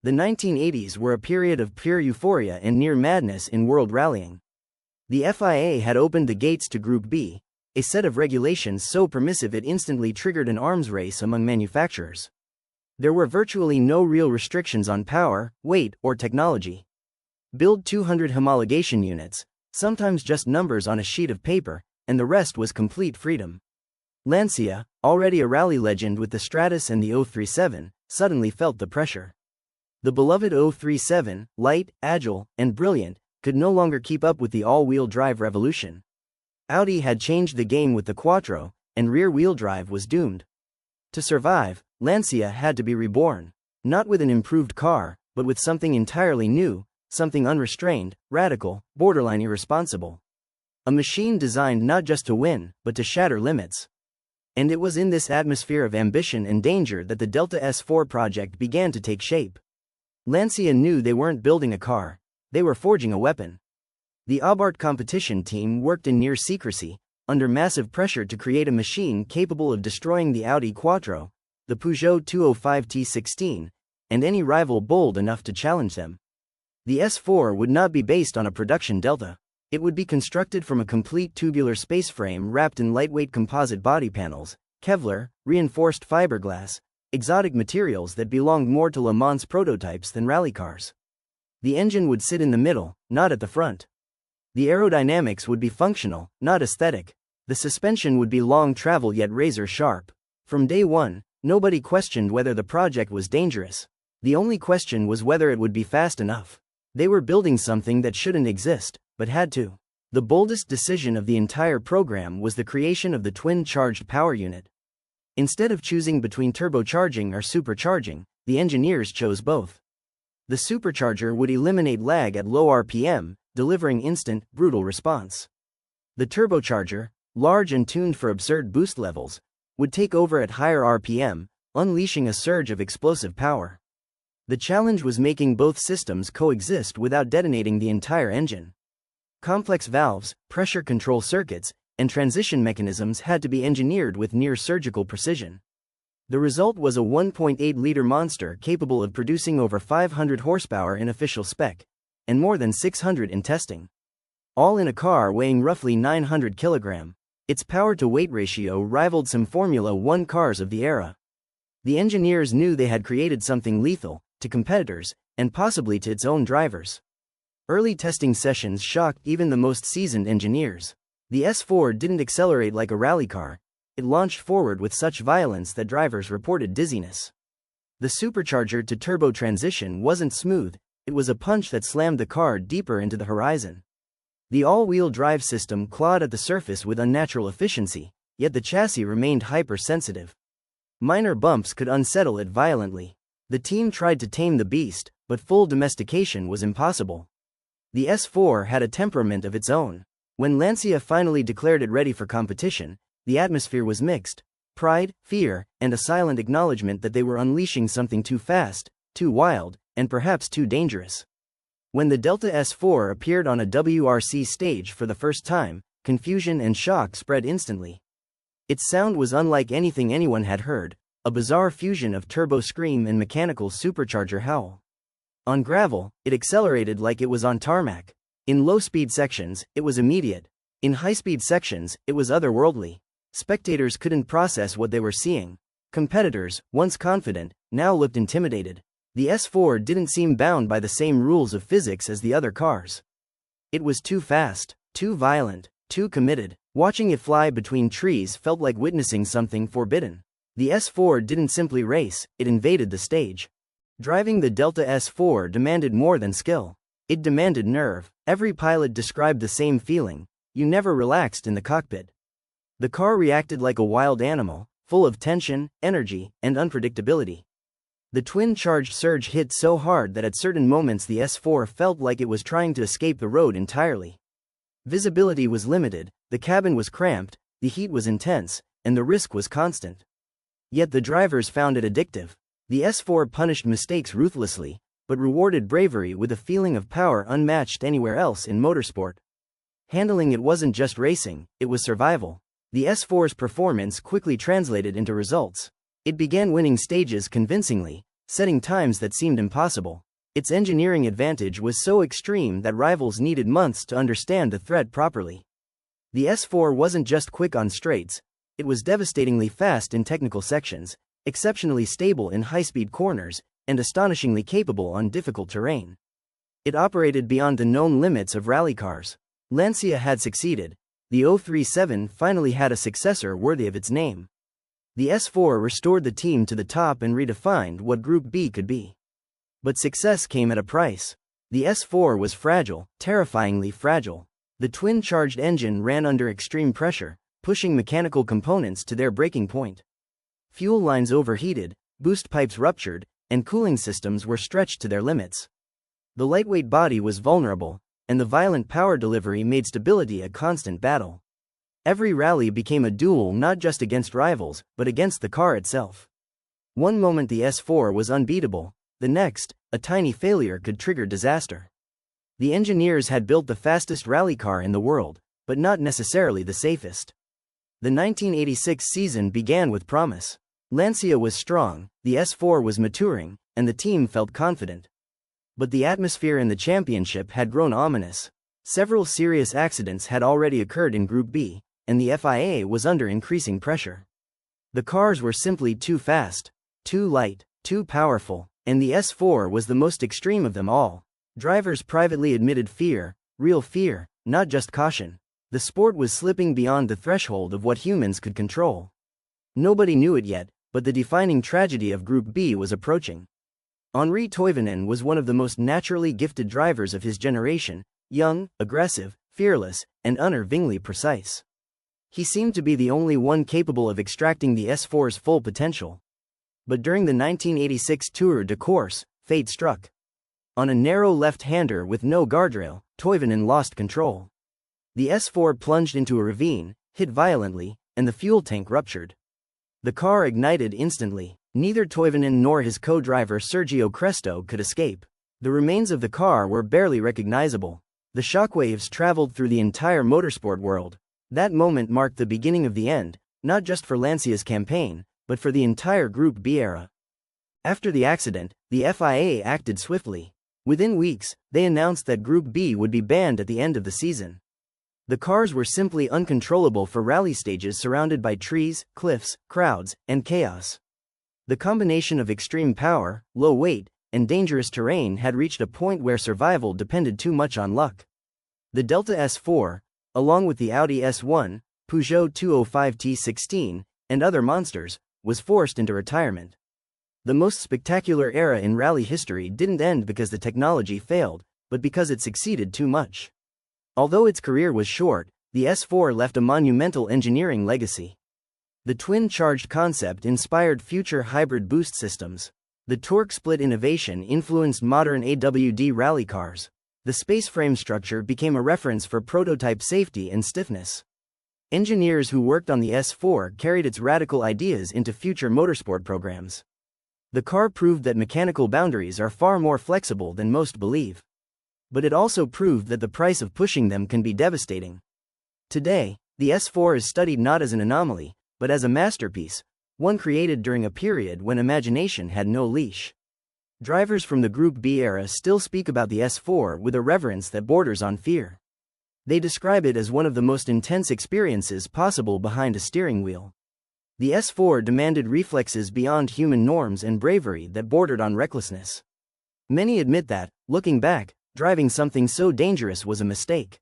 The 1980s were a period of pure euphoria and near madness in world rallying. The FIA had opened the gates to Group B, a set of regulations so permissive it instantly triggered an arms race among manufacturers. There were virtually no real restrictions on power, weight, or technology. Build 200 homologation units, sometimes just numbers on a sheet of paper, and the rest was complete freedom. Lancia, already a rally legend with the Stratus and the 037, suddenly felt the pressure. The beloved 037, light, agile, and brilliant, could no longer keep up with the all-wheel drive revolution. Audi had changed the game with the Quattro, and rear-wheel drive was doomed. To survive, Lancia had to be reborn. Not with an improved car, but with something entirely new, something unrestrained, radical, borderline irresponsible. A machine designed not just to win, but to shatter limits. And it was in this atmosphere of ambition and danger that the Delta S4 project began to take shape. Lancia knew they weren't building a car, they were forging a weapon. The Abarth competition team worked in near secrecy, under massive pressure to create a machine capable of destroying the Audi Quattro, the Peugeot 205 T16, and any rival bold enough to challenge them. The S4 would not be based on a production Delta. It would be constructed from a complete tubular space frame wrapped in lightweight composite body panels, Kevlar, reinforced fiberglass, exotic materials that belonged more to Le Mans prototypes than rally cars. The engine would sit in the middle, not at the front. The aerodynamics would be functional, not aesthetic. The suspension would be long travel yet razor sharp. From day one, nobody questioned whether the project was dangerous. The only question was whether it would be fast enough. They were building something that shouldn't exist, but had to. The boldest decision of the entire program was the creation of the twin-charged power unit. Instead of choosing between turbocharging or supercharging, the engineers chose both. The supercharger would eliminate lag at low RPM, delivering instant, brutal response. The turbocharger, large and tuned for absurd boost levels, would take over at higher RPM, unleashing a surge of explosive power. The challenge was making both systems coexist without detonating the entire engine. Complex valves, pressure control circuits, and transition mechanisms had to be engineered with near-surgical precision. The result was a 1.8-liter monster capable of producing over 500 horsepower in official spec, and more than 600 in testing. All in a car weighing roughly 900 kg. Its power-to-weight ratio rivaled some Formula One cars of the era. The engineers knew they had created something lethal, to competitors, and possibly to its own drivers. Early testing sessions shocked even the most seasoned engineers. The S4 didn't accelerate like a rally car, it launched forward with such violence that drivers reported dizziness. The supercharger to turbo transition wasn't smooth, it was a punch that slammed the car deeper into the horizon. The all-wheel drive system clawed at the surface with unnatural efficiency, yet the chassis remained hypersensitive. Minor bumps could unsettle it violently. The team tried to tame the beast, but full domestication was impossible. The S4 had a temperament of its own. When Lancia finally declared it ready for competition, the atmosphere was mixed: pride, fear, and a silent acknowledgement that they were unleashing something too fast, too wild, and perhaps too dangerous. When the Delta S4 appeared on a WRC stage for the first time, confusion and shock spread instantly. Its sound was unlike anything anyone had heard, a bizarre fusion of turbo scream and mechanical supercharger howl. On gravel, it accelerated like it was on tarmac. In low-speed sections, it was immediate. In high-speed sections, it was otherworldly. Spectators couldn't process what they were seeing. Competitors, once confident, now looked intimidated. The S4 didn't seem bound by the same rules of physics as the other cars. It was too fast, too violent, too committed. Watching it fly between trees felt like witnessing something forbidden. The S4 didn't simply race, it invaded the stage. Driving the Delta S4 demanded more than skill. It demanded nerve. Every pilot described the same feeling: you never relaxed in the cockpit. The car reacted like a wild animal, full of tension, energy, and unpredictability. The twin-charged surge hit so hard that at certain moments the S4 felt like it was trying to escape the road entirely. Visibility was limited, the cabin was cramped, the heat was intense, and the risk was constant. Yet the drivers found it addictive. The S4 punished mistakes ruthlessly, but rewarded bravery with a feeling of power unmatched anywhere else in motorsport. Handling it wasn't just racing, it was survival. The S4's performance quickly translated into results. It began winning stages convincingly, setting times that seemed impossible. Its engineering advantage was so extreme that rivals needed months to understand the threat properly. The S4 wasn't just quick on straights, it was devastatingly fast in technical sections, exceptionally stable in high-speed corners, and astonishingly capable on difficult terrain. It operated beyond the known limits of rally cars. Lancia had succeeded. The 037 finally had a successor worthy of its name. The S4 restored the team to the top and redefined what Group B could be. But success came at a price. The S4 was fragile, terrifyingly fragile. The twin-charged engine ran under extreme pressure, pushing mechanical components to their breaking point. Fuel lines overheated, boost pipes ruptured, and cooling systems were stretched to their limits. The lightweight body was vulnerable, and the violent power delivery made stability a constant battle. Every rally became a duel not just against rivals, but against the car itself. One moment the S4 was unbeatable, the next, a tiny failure could trigger disaster. The engineers had built the fastest rally car in the world, but not necessarily the safest. The 1986 season began with promise. Lancia was strong, the S4 was maturing, and the team felt confident. But the atmosphere in the championship had grown ominous. Several serious accidents had already occurred in Group B, and the FIA was under increasing pressure. The cars were simply too fast, too light, too powerful, and the S4 was the most extreme of them all. Drivers privately admitted fear, real fear, not just caution. The sport was slipping beyond the threshold of what humans could control. Nobody knew it yet, but the defining tragedy of Group B was approaching. Henri Toivonen was one of the most naturally gifted drivers of his generation, young, aggressive, fearless, and unnervingly precise. He seemed to be the only one capable of extracting the S4's full potential. But during the 1986 Tour de Course, fate struck. On a narrow left-hander with no guardrail, Toivonen lost control. The S4 plunged into a ravine, hit violently, and the fuel tank ruptured. The car ignited instantly. Neither Toivonen nor his co-driver Sergio Cresto could escape. The remains of the car were barely recognizable. The shockwaves traveled through the entire motorsport world. That moment marked the beginning of the end, not just for Lancia's campaign, but for the entire Group B era. After the accident, the FIA acted swiftly. Within weeks, they announced that Group B would be banned at the end of the season. The cars were simply uncontrollable for rally stages surrounded by trees, cliffs, crowds, and chaos. The combination of extreme power, low weight, and dangerous terrain had reached a point where survival depended too much on luck. The Delta S4, along with the Audi S1, Peugeot 205 T16, and other monsters, was forced into retirement. The most spectacular era in rally history didn't end because the technology failed, but because it succeeded too much. Although its career was short, the S4 left a monumental engineering legacy. The twin-charged concept inspired future hybrid boost systems. The torque split innovation influenced modern AWD rally cars. The space frame structure became a reference for prototype safety and stiffness. Engineers who worked on the S4 carried its radical ideas into future motorsport programs. The car proved that mechanical boundaries are far more flexible than most believe. But it also proved that the price of pushing them can be devastating. Today, the S4 is studied not as an anomaly, but as a masterpiece, one created during a period when imagination had no leash. Drivers from the Group B era still speak about the S4 with a reverence that borders on fear. They describe it as one of the most intense experiences possible behind a steering wheel. The S4 demanded reflexes beyond human norms and bravery that bordered on recklessness. Many admit that, looking back, driving something so dangerous was a mistake.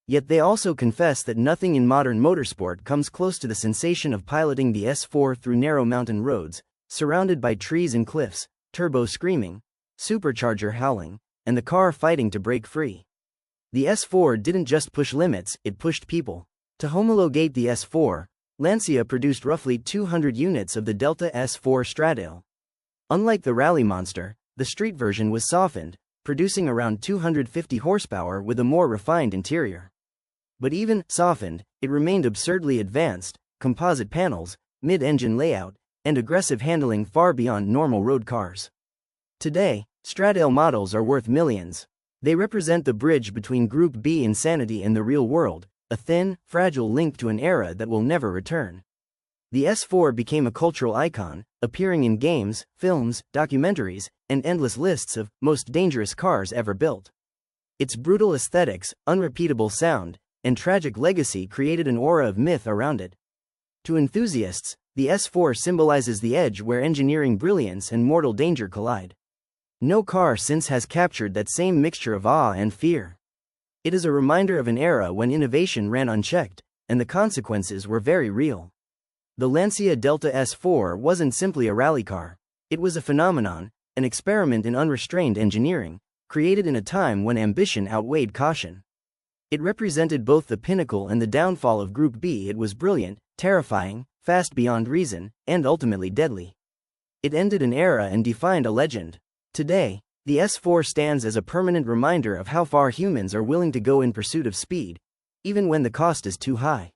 Yet they also confess that nothing in modern motorsport comes close to the sensation of piloting the S4 through narrow mountain roads, surrounded by trees and cliffs, turbo screaming, supercharger howling, and the car fighting to break free. The S4 didn't just push limits, it pushed people. To homologate the S4, Lancia produced roughly 200 units of the Delta S4 Stradale. Unlike the rally monster, the street version was softened, producing around 250 horsepower with a more refined interior. But even softened, it remained absurdly advanced: composite panels, mid-engine layout, and aggressive handling far beyond normal road cars. Today, Stradale models are worth millions. They represent the bridge between Group B insanity and the real world, a thin, fragile link to an era that will never return. The S4 became a cultural icon, appearing in games, films, documentaries, and endless lists of most dangerous cars ever built. Its brutal aesthetics, unrepeatable sound, and tragic legacy created an aura of myth around it. To enthusiasts, the S4 symbolizes the edge where engineering brilliance and mortal danger collide. No car since has captured that same mixture of awe and fear. It is a reminder of an era when innovation ran unchecked, and the consequences were very real. The Lancia Delta S4 wasn't simply a rally car. It was a phenomenon, an experiment in unrestrained engineering, created in a time when ambition outweighed caution. It represented both the pinnacle and the downfall of Group B. It was brilliant, terrifying, fast beyond reason, and ultimately deadly. It ended an era and defined a legend. Today, the S4 stands as a permanent reminder of how far humans are willing to go in pursuit of speed, even when the cost is too high.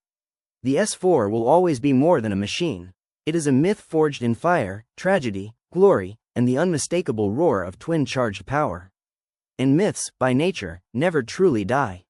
The S4 will always be more than a machine. It is a myth forged in fire, tragedy, glory, and the unmistakable roar of twin-charged power. And myths, by nature, never truly die.